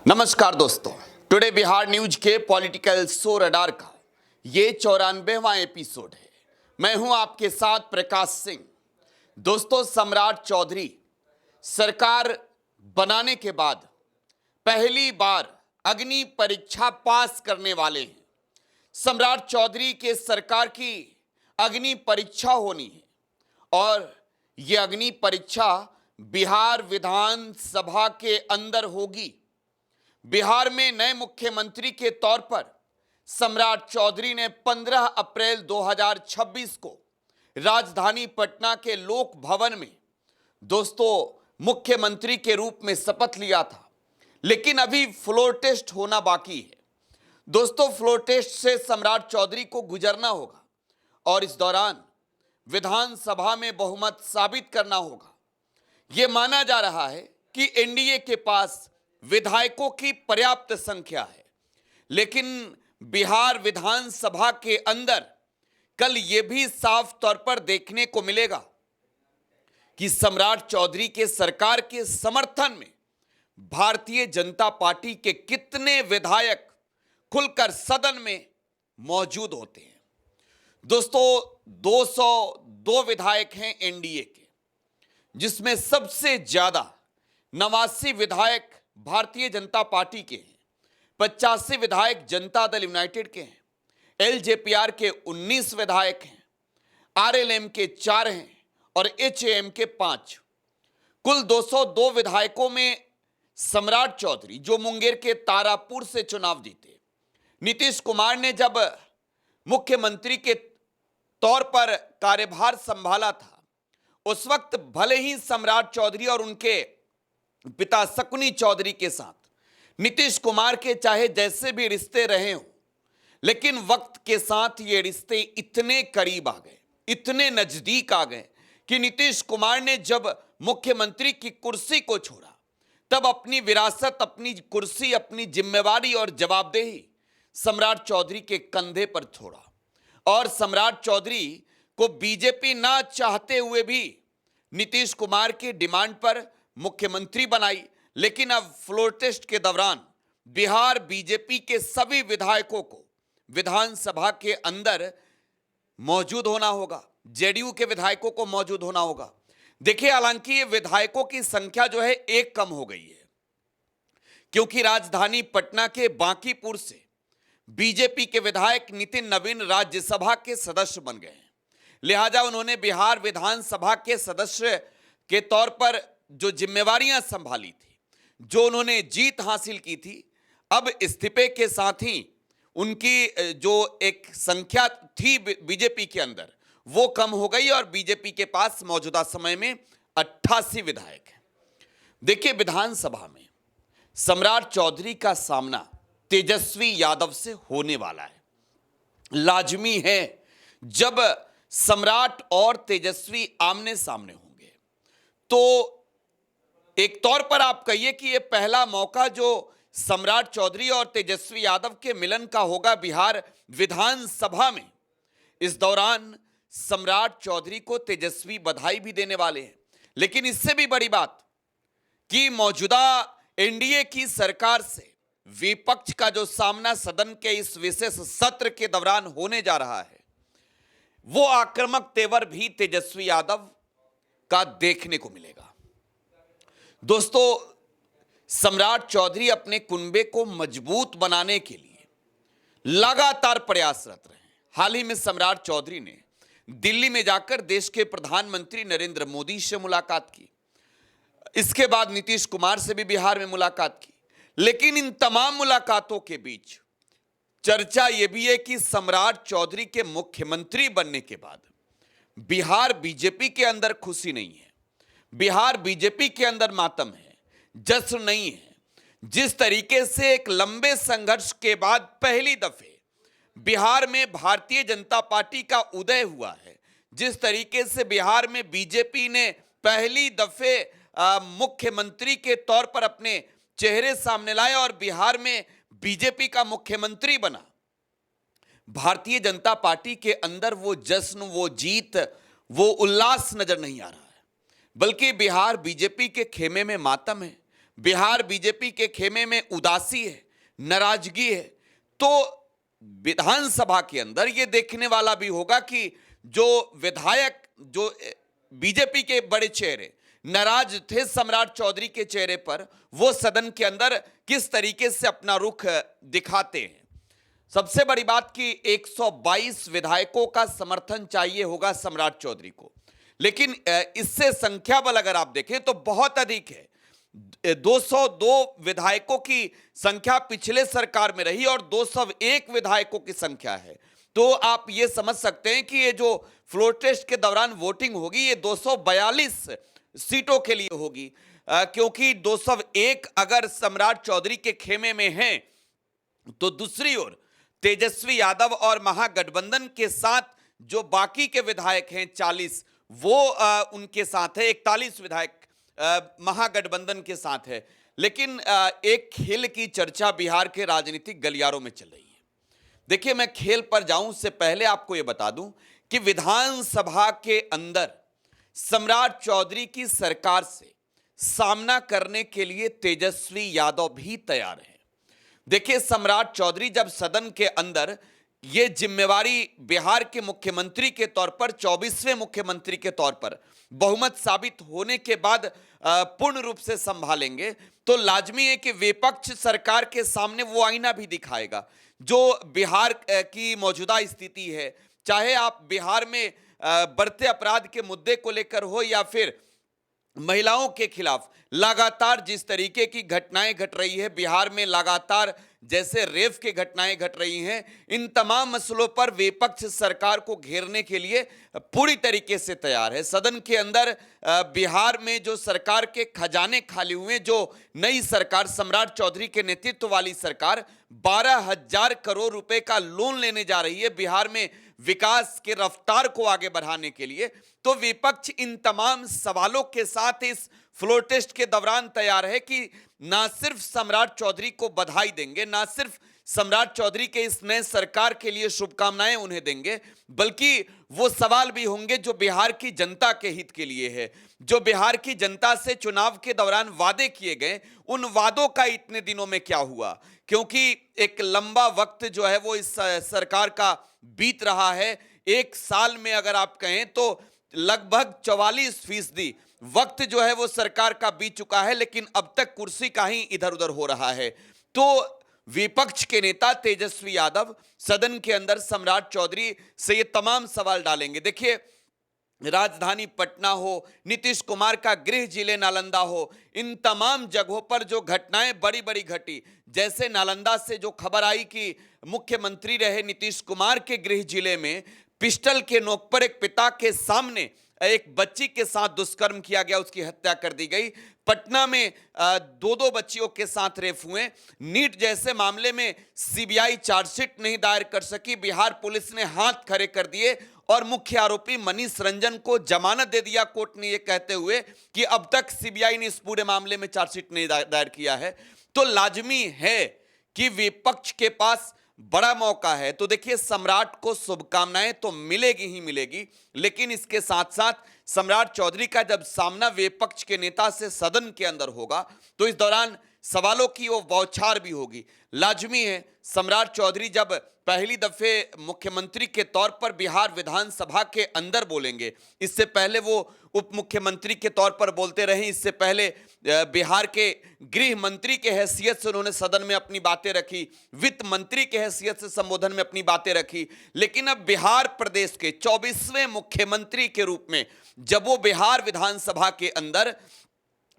नमस्कार दोस्तों, today Bihar news के पॉलिटिकल शो रडार का ये 94वां एपिसोड है। मैं हूं आपके साथ प्रकाश सिंह। दोस्तों, सम्राट चौधरी सरकार बनाने के बाद पहली बार अग्नि परीक्षा पास करने वाले हैं। सम्राट चौधरी के सरकार की अग्नि परीक्षा होनी है और ये अग्नि परीक्षा बिहार विधानसभा के अंदर होगी। बिहार में नए मुख्यमंत्री के तौर पर सम्राट चौधरी ने 15 अप्रैल 2026 को राजधानी पटना के लोक भवन में दोस्तों मुख्यमंत्री के रूप में शपथ लिया था, लेकिन अभी फ्लोर टेस्ट होना बाकी है। दोस्तों, फ्लोर टेस्ट से सम्राट चौधरी को गुजरना होगा और इस दौरान विधानसभा में बहुमत साबित करना होगा। यह माना जा रहा है कि एनडीए के पास विधायकों की पर्याप्त संख्या है, लेकिन बिहार विधानसभा के अंदर कल यह भी साफ तौर पर देखने को मिलेगा कि सम्राट चौधरी के सरकार के समर्थन में भारतीय जनता पार्टी के कितने विधायक खुलकर सदन में मौजूद होते हैं। दोस्तों, 202 विधायक हैं एनडीए के, जिसमें सबसे ज्यादा 89 विधायक भारतीय जनता पार्टी के हैं, 85 विधायक जनता दल यूनाइटेड के हैं, एलजेपीआर के 19 विधायक हैं, आरएलएम के 4 हैं और एचएएम के 5। कुल 202 विधायकों में सम्राट चौधरी, जो मुंगेर के तारापुर से चुनाव जीते, नीतीश कुमार ने जब मुख्यमंत्री के तौर पर कार्यभार संभाला था, उस वक्त भले ही सम्राट चौधरी और उनके पिता शकुनी चौधरी के साथ नीतीश कुमार के चाहे जैसे भी रिश्ते रहे हों, लेकिन वक्त के साथ ये रिश्ते इतने करीब आ गए, इतने नजदीक आ गए कि नीतीश कुमार ने जब मुख्यमंत्री की कुर्सी को छोड़ा, तब अपनी विरासत, अपनी कुर्सी, अपनी जिम्मेवारी और जवाबदेही सम्राट चौधरी के कंधे पर छोड़ा और सम्राट चौधरी को बीजेपी ना चाहते हुए भी नीतीश कुमार की डिमांड पर मुख्यमंत्री बनाई। लेकिन अब फ्लोर टेस्ट के दौरान बिहार बीजेपी के सभी विधायकों को विधानसभा के अंदर मौजूद होना होगा, जेडीयू के विधायकों को मौजूद होना होगा। देखिए, हालांकि ये विधायकों की संख्या जो है एक कम हो गई है, क्योंकि राजधानी पटना के बांकीपुर से बीजेपी के विधायक नितिन नवीन राज्यसभा के सदस्य बन गए हैं। लिहाजा उन्होंने बिहार विधानसभा के सदस्य के तौर पर जो जिम्मेवारियां संभाली थी, जो उन्होंने जीत हासिल की थी, अब इस्तीफे के साथ ही उनकी जो एक संख्या थी बीजेपी के अंदर, वो कम हो गई और बीजेपी के पास मौजूदा समय में 88 विधायक हैं। देखिए, विधानसभा में सम्राट चौधरी का सामना तेजस्वी यादव से होने वाला है। लाजमी है, जब सम्राट और तेजस्वी आमने सामने होंगे तो एक तौर पर आप कहिए कि यह पहला मौका जो सम्राट चौधरी और तेजस्वी यादव के मिलन का होगा बिहार विधानसभा में। इस दौरान सम्राट चौधरी को तेजस्वी बधाई भी देने वाले हैं, लेकिन इससे भी बड़ी बात कि मौजूदा एनडीए की सरकार से विपक्ष का जो सामना सदन के इस विशेष सत्र के दौरान होने जा रहा है, वो आक्रामक तेवर भी तेजस्वी यादव का देखने को मिलेगा। दोस्तों, सम्राट चौधरी अपने कुनबे को मजबूत बनाने के लिए लगातार प्रयासरत रहे। हाल ही में सम्राट चौधरी ने दिल्ली में जाकर देश के प्रधानमंत्री नरेंद्र मोदी से मुलाकात की। इसके बाद नीतीश कुमार से भी बिहार में मुलाकात की। लेकिन इन तमाम मुलाकातों के बीच चर्चा यह भी है कि सम्राट चौधरी के मुख्यमंत्री बनने के बाद बिहार बीजेपी के अंदर खुशी नहीं है, बिहार बीजेपी के अंदर मातम है, जश्न नहीं है। जिस तरीके से एक लंबे संघर्ष के बाद पहली दफे बिहार में भारतीय जनता पार्टी का उदय हुआ है, जिस तरीके से बिहार में बीजेपी ने पहली दफे मुख्यमंत्री के तौर पर अपने चेहरे सामने लाए और बिहार में बीजेपी का मुख्यमंत्री बना, भारतीय जनता पार्टी के अंदर वो जश्न, वो जीत, वो उल्लास नजर नहीं आ रहा है, बल्कि बिहार बीजेपी के खेमे में मातम है। बिहार बीजेपी के खेमे में उदासी है, नाराजगी है, तो विधानसभा के अंदर यह देखने वाला भी होगा कि जो विधायक, जो बीजेपी के बड़े चेहरे नाराज थे सम्राट चौधरी के चेहरे पर, वो सदन के अंदर किस तरीके से अपना रुख दिखाते हैं। सबसे बड़ी बात कि 122 विधायकों का समर्थन चाहिए होगा सम्राट चौधरी को, लेकिन इससे संख्या बल अगर आप देखें तो बहुत अधिक है। 202 विधायकों की संख्या पिछले सरकार में रही और 201 विधायकों की संख्या है। तो आप ये समझ सकते हैं कि ये जो फ्लोर टेस्ट के दौरान वोटिंग होगी ये 242 सीटों के लिए होगी, क्योंकि 201 अगर सम्राट चौधरी के खेमे में हैं, तो दूसरी ओर तेजस्वी यादव और महागठबंधन के साथ जो बाकी के विधायक हैं 40, वो उनके साथ है। 41 विधायक महागठबंधन के साथ है। लेकिन एक खेल की चर्चा बिहार के राजनीतिक गलियारों में चल रही है। देखिए, मैं खेल पर जाऊं उससे पहले आपको यह बता दूं कि विधानसभा के अंदर सम्राट चौधरी की सरकार से सामना करने के लिए तेजस्वी यादव भी तैयार है। देखिए, सम्राट चौधरी जब सदन के अंदर ये जिम्मेवारी बिहार के मुख्यमंत्री के तौर पर, 24वें मुख्यमंत्री के तौर पर बहुमत साबित होने के बाद पूर्ण रूप से संभालेंगे, तो लाजमी है कि विपक्ष सरकार के सामने वो आईना भी दिखाएगा जो बिहार की मौजूदा स्थिति है। चाहे आप बिहार में बढ़ते अपराध के मुद्दे को लेकर हो या फिर महिलाओं के खिलाफ लगातार जिस तरीके की घटनाएं घट रही है, बिहार में लगातार जैसे रेप की घटनाएं घट रही हैं, इन तमाम मसलों पर विपक्ष सरकार को घेरने के लिए पूरी तरीके से तैयार है। सदन के अंदर बिहार में जो सरकार के खजाने खाली हुए, जो नई सरकार सम्राट चौधरी के नेतृत्व वाली सरकार 12,000 करोड़ रुपए का लोन लेने जा रही है बिहार में विकास के रफ्तार को आगे बढ़ाने के लिए, तो विपक्ष इन तमाम सवालों के साथ इस फ्लोर टेस्ट के दौरान तैयार है कि ना सिर्फ सम्राट चौधरी को बधाई देंगे, ना सिर्फ सम्राट चौधरी के इस नए सरकार के लिए शुभकामनाएं उन्हें देंगे, बल्कि वो सवाल भी होंगे जो बिहार की जनता के हित के लिए है, जो बिहार की जनता से चुनाव के दौरान वादे किए गए, उन वादों का इतने दिनों में क्या हुआ। क्योंकि एक लंबा वक्त जो है वो इस सरकार का बीत रहा है। एक साल में अगर आप कहें तो लगभग 44% वक्त जो है वो सरकार का बीत चुका है, लेकिन अब तक कुर्सी का ही इधर उधर हो रहा है। तो विपक्ष के नेता तेजस्वी यादव सदन के अंदर सम्राट चौधरी से ये तमाम सवाल डालेंगे। देखिए, राजधानी पटना हो, नीतीश कुमार का गृह जिले नालंदा हो, इन तमाम जगहों पर जो घटनाएं बड़ी बड़ी घटी, जैसे नालंदा से जो खबर आई कि मुख्यमंत्री रहे नीतीश कुमार के गृह जिले में पिस्टल के नोक पर एक पिता के सामने एक बच्ची के साथ दुष्कर्म किया गया, उसकी हत्या कर दी गई। पटना में दो बच्चियों के साथ रेप हुए। नीट जैसे मामले में सीबीआई चार्जशीट नहीं दायर कर सकी, बिहार पुलिस ने हाथ खड़े कर दिए और मुख्य आरोपी मनीष रंजन को जमानत दे दिया कोर्ट ने, ये कहते हुए कि अब तक सीबीआई ने इस पूरे मामले में चार्जशीट नहीं दायर किया है। तो लाजमी है कि विपक्ष के पास बड़ा मौका है। तो देखिए, सम्राट को शुभकामनाएं तो मिलेगी ही मिलेगी, लेकिन इसके साथ साथ सम्राट चौधरी का जब सामना विपक्ष के नेता से सदन के अंदर होगा, तो इस दौरान सवालों की वो बौछार भी होगी। लाजमी है, सम्राट चौधरी जब पहली दफे मुख्यमंत्री के तौर पर बिहार विधानसभा के अंदर बोलेंगे, इससे पहले वो उप मुख्यमंत्री के तौर पर बोलते रहे, इससे पहले बिहार के गृह मंत्री के हैसियत से उन्होंने सदन में अपनी बातें रखी, वित्त मंत्री के हैसियत से संबोधन में अपनी बातें रखी, लेकिन अब बिहार प्रदेश के 24वें मुख्यमंत्री के रूप में जब वो बिहार विधानसभा के अंदर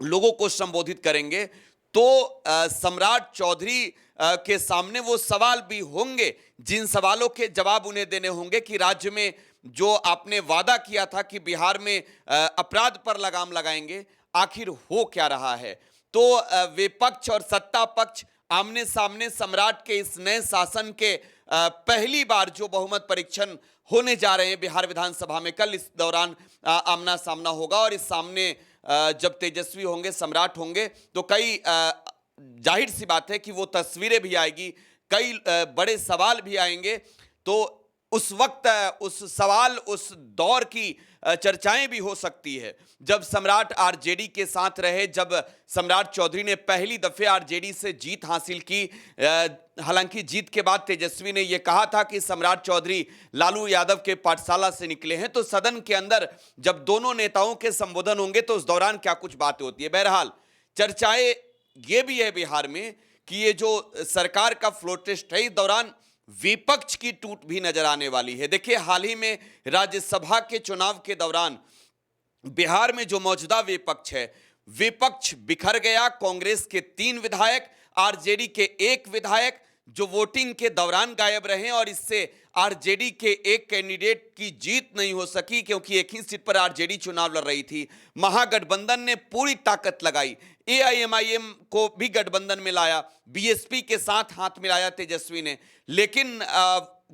लोगों को संबोधित करेंगे, तो सम्राट चौधरी के सामने वो सवाल भी होंगे जिन सवालों के जवाब उन्हें देने होंगे कि राज्य में जो आपने वादा किया था कि बिहार में अपराध पर लगाम लगाएंगे, आखिर हो क्या रहा है। तो विपक्ष और सत्ता पक्ष आमने सामने सम्राट के इस नए शासन के पहली बार जो बहुमत परीक्षण होने जा रहे हैं बिहार विधानसभा में, कल इस दौरान आमना सामना होगा। और इस सामने जब तेजस्वी होंगे, सम्राट होंगे, तो कई जाहिर सी बात है कि वो तस्वीरें भी आएगी, कई बड़े सवाल भी आएंगे। तो उस वक्त उस सवाल, उस दौर की चर्चाएं भी हो सकती है जब सम्राट आरजेडी के साथ रहे, जब सम्राट चौधरी ने पहली दफे आरजेडी से जीत हासिल की। हालांकि जीत के बाद तेजस्वी ने यह कहा था कि सम्राट चौधरी लालू यादव के पाठशाला से निकले हैं, तो सदन के अंदर जब दोनों नेताओं के संबोधन होंगे तो उस दौरान क्या कुछ बातें होती है। बहरहाल चर्चाएं ये भी है बिहार में कि ये जो सरकार का फ्लोर टेस्ट है, इस दौरान विपक्ष की टूट भी नजर आने वाली है। देखिए, हाल ही में राज्यसभा के चुनाव के दौरान बिहार में जो मौजूदा विपक्ष है, विपक्ष बिखर गया। कांग्रेस के 3 विधायक, आरजेडी के 1 विधायक जो वोटिंग के दौरान गायब रहे, और इससे आरजेडी के एक कैंडिडेट की जीत नहीं हो सकी क्योंकि एक ही सीट पर आरजेडी चुनाव लड़ रही थी। महागठबंधन ने पूरी ताकत लगाई, एआईएमआईएम को भी गठबंधन में लाया, बीएसपी के साथ हाथ मिलाया तेजस्वी ने, लेकिन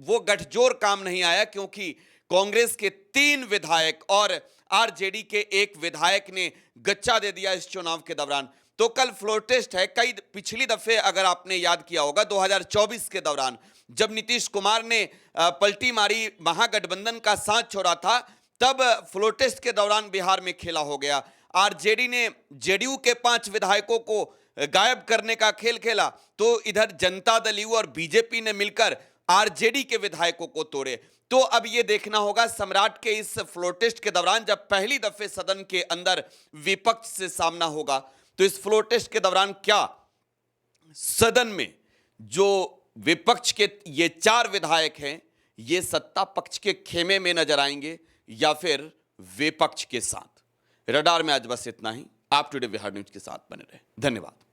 वो गठजोड़ काम नहीं आया क्योंकि कांग्रेस के 3 विधायक और आरजेडी के 1 विधायक ने गच्चा दे दिया इस चुनाव के दौरान। तो कल फ्लोर टेस्ट है। कई पिछली दफे अगर आपने याद किया होगा 2024 के दौरान जब नीतीश कुमार ने पलटी मारी, महागठबंधन का साथ छोड़ा था, तब फ्लोर टेस्ट के दौरान बिहार में खेला हो गया। आरजेडी ने जेडीयू के 5 विधायकों को गायब करने का खेल खेला, तो इधर जनता दल यू और बीजेपी ने मिलकर आरजेडी के विधायकों को तोड़े। तो अब यह देखना होगा सम्राट के इस फ्लोर टेस्ट के दौरान जब पहली दफे सदन के अंदर विपक्ष से सामना होगा, तो इस फ्लोर टेस्ट के दौरान क्या सदन में जो विपक्ष के ये 4 विधायक हैं, ये सत्ता पक्ष के खेमे में नजर आएंगे या फिर विपक्ष के साथ। रडार में आज बस इतना ही। आप टुडे बिहार न्यूज के साथ बने रहे। धन्यवाद।